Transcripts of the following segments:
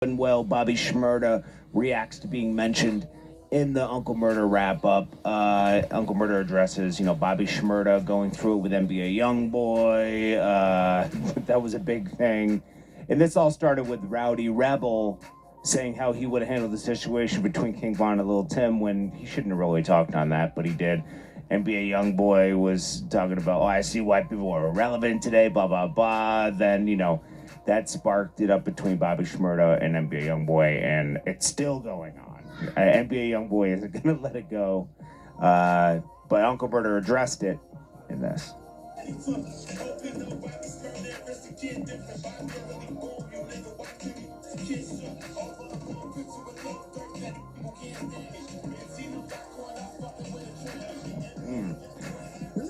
And well, Bobby Shmurda reacts to being mentioned in the Uncle Murda wrap up. Uncle Murda addresses, Bobby Shmurda going through it with NBA YoungBoy. That was a big thing. And this all started with Rowdy Rebel saying how he would have handled the situation between King Von and Lil Tim when he shouldn't have really talked on that, but he did. NBA YoungBoy was talking about, oh, I see why people are irrelevant today, blah, blah, blah. Then, that sparked it up between Bobby Shmurda and NBA YoungBoy, and it's still going on. NBA YoungBoy isn't going to let it go, but Uncle Murda addressed it in this.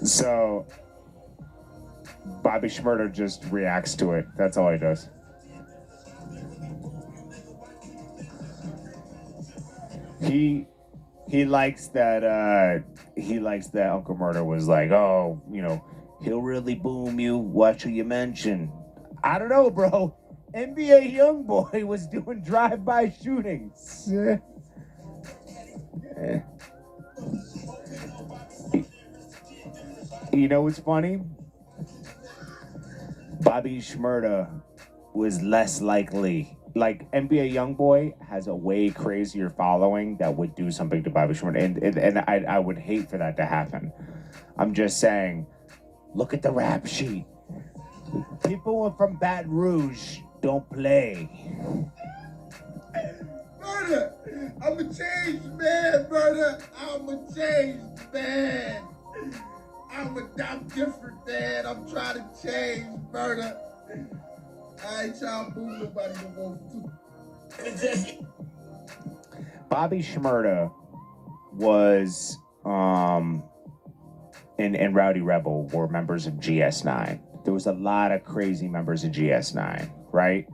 So Bobby Shmurda just reacts to it. That's all he does. He likes that Uncle Murda was like, oh, he'll really boom you. What will you mention? I don't know, bro. NBA YoungBoy was doing drive-by shootings. You know what's funny? Bobby Shmurda was less likely. Like, NBA YoungBoy has a way crazier following that would do something to Bobby Shmurda, and I would hate for that to happen. I'm just saying, look at the rap sheet. People from Baton Rouge don't play. Murda, I'm a changed man, Murda. I'm a changed man. I'm different, man. I'm trying to change, Murda. I ain't trying to move nobody no more. Bobby Shmurda was and Rowdy Rebel were members of GS9. There was a lot of crazy members of GS9, right?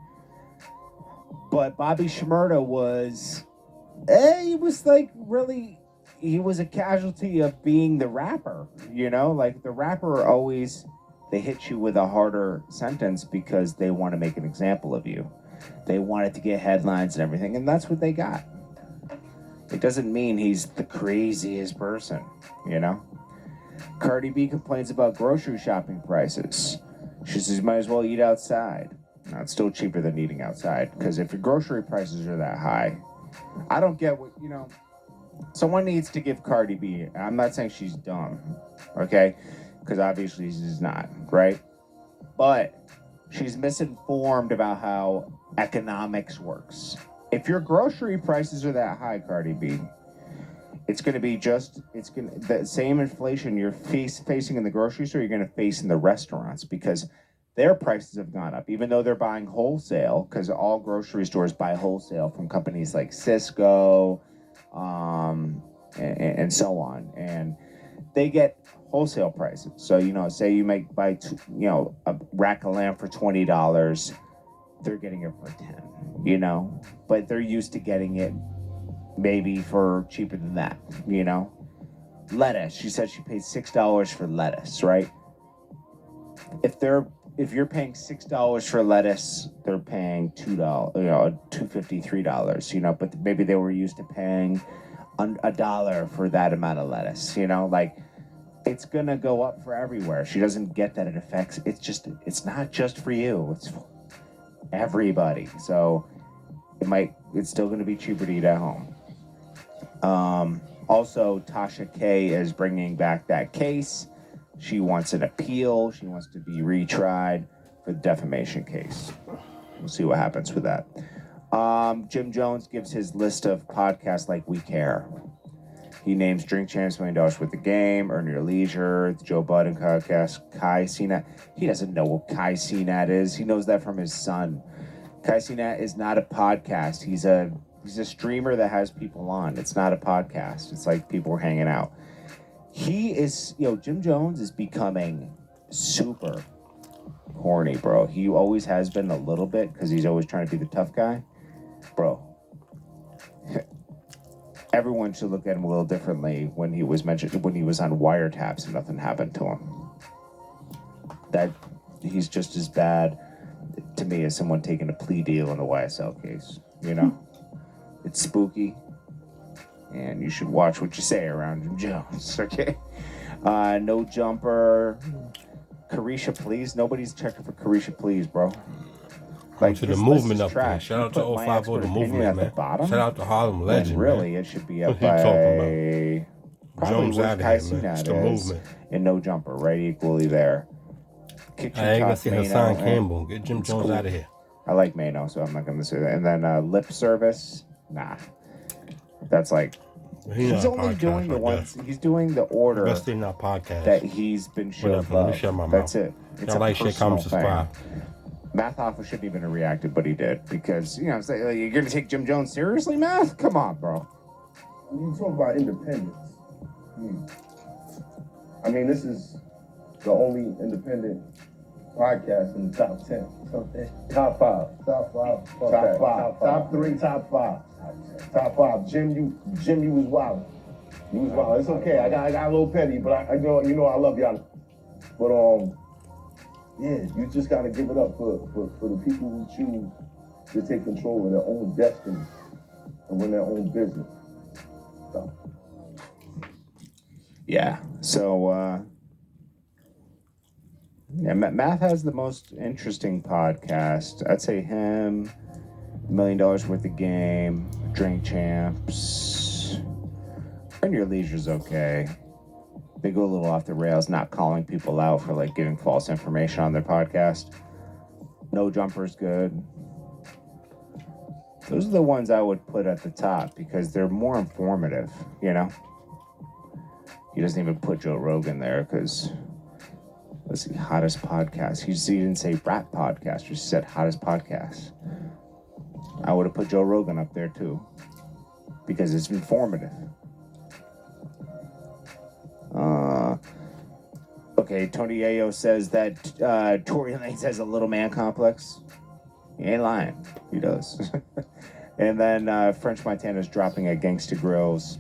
But Bobby Shmurda was, he was like really, he was a casualty of being the rapper, like the rapper always, they hit you with a harder sentence because they want to make an example of you. They wanted to get headlines and everything, and that's what they got. It doesn't mean he's the craziest person, Cardi B complains about grocery shopping prices. She says you might as well eat outside. Now, it's still cheaper than eating outside, because if your grocery prices are that high, I don't get what, someone needs to give Cardi B, I'm not saying she's dumb, okay? Because obviously she's not, right? But she's misinformed about how economics works. If your grocery prices are that high, Cardi B, it's going to be the same inflation you're facing in the grocery store, you're going to face in the restaurants, because their prices have gone up, even though they're buying wholesale, because all grocery stores buy wholesale from companies like Cisco, and so on. And they get wholesale prices. So, say you might buy, a rack of lamb for $20, they're getting it for 10, but they're used to getting it maybe for cheaper than that, Lettuce, she said she paid $6 for lettuce, right? If you're paying $6 for lettuce, they're paying $2, $2.50, $3, but maybe they were used to paying $1 for that amount of lettuce, like, it's gonna go up for everywhere. She doesn't get that it affects, it's not just for you, it's for everybody. So it's still gonna be cheaper to eat at home. Also, Tasha K is bringing back that case. She wants an appeal. She wants to be retried for the defamation case. We'll see what happens with that. Jim Jones gives his list of podcasts like We Care. He names Drink Champs, $1 Million with the Game, Earn Your Leisure, the Joe Budden podcast, Kai Cenat. He doesn't know what Kai Cenat is. He knows that from his son. Kai Cenat is not a podcast. He's a streamer that has people on. It's not a podcast. It's like people are hanging out. He is, Jim Jones is becoming super horny, bro. He always has been a little bit, because he's always trying to be the tough guy. Bro, everyone should look at him a little differently when he was on wiretaps and nothing happened to him. That he's just as bad to me as someone taking a plea deal in a YSL case. You know, it's spooky, and you should watch what you say around Jim Jones. Okay. No Jumper. Carisha, please. Nobody's checking for Carisha, please, bro. Like to the movement up there. Trash. Shout out to put my 050 the expert movement, opinion at man. the bottom. Shout out to Harlem Legend, really, man. it should be up What are you talking by probably Jones where out of here, Kai man. It's the Cenat is movement. and No Jumper, right equally there. Kitchen I ain't gonna Top see Mano, Hassan Campbell. Get Jim it's Jones cool. out of here. I like Mano, so I'm not gonna say that. And then Lip Service, nah. That's like he's only doing the ones. He's doing the order Best thing not podcast that he's been shown above. That's it. It's a like, share, comment, subscribe. Math Hoffa shouldn't even have reacted, but he did because you're gonna take Jim Jones seriously, Math? Come on, bro. You talk about independence. I mean, this is the only independent podcast in the top 10. Top 5. Top 5. Top 5. Top 3. Top 5. Top 5. Jim, you was wild. You was wild. It's okay. I got a little petty, but I you know I love y'all. But yeah, you just gotta give it up for the people who choose to take control of their own destiny and run their own business. So. Yeah. So yeah, Math has the most interesting podcast. I'd say him, $1 Million Worth of Game, Drink Champs. Earn Your Leisure's okay. They go a little off the rails, not calling people out for like giving false information on their podcast. No Jumper's good. Those are the ones I would put at the top because they're more informative, you know? He doesn't even put Joe Rogan there because, let's see, hottest podcast. He didn't say rap podcast, he just said hottest podcast. I would have put Joe Rogan up there too because it's informative. Okay, Tony Yayo says that Tory Lanez has a little man complex. He ain't lying. He does. And then French Montana's dropping at Gangsta Grills.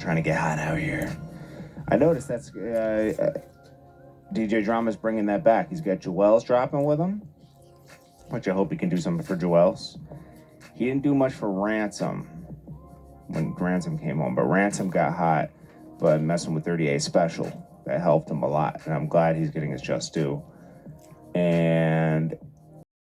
Trying to get hot out here. I noticed that's DJ Drama's bringing that back. He's got Joel's dropping with him, which I hope he can do something for Joel's. He didn't do much for Ransom when Ransom came home, but Ransom got hot, but messing with 38 Special. That helped him a lot, and I'm glad he's getting his just due. And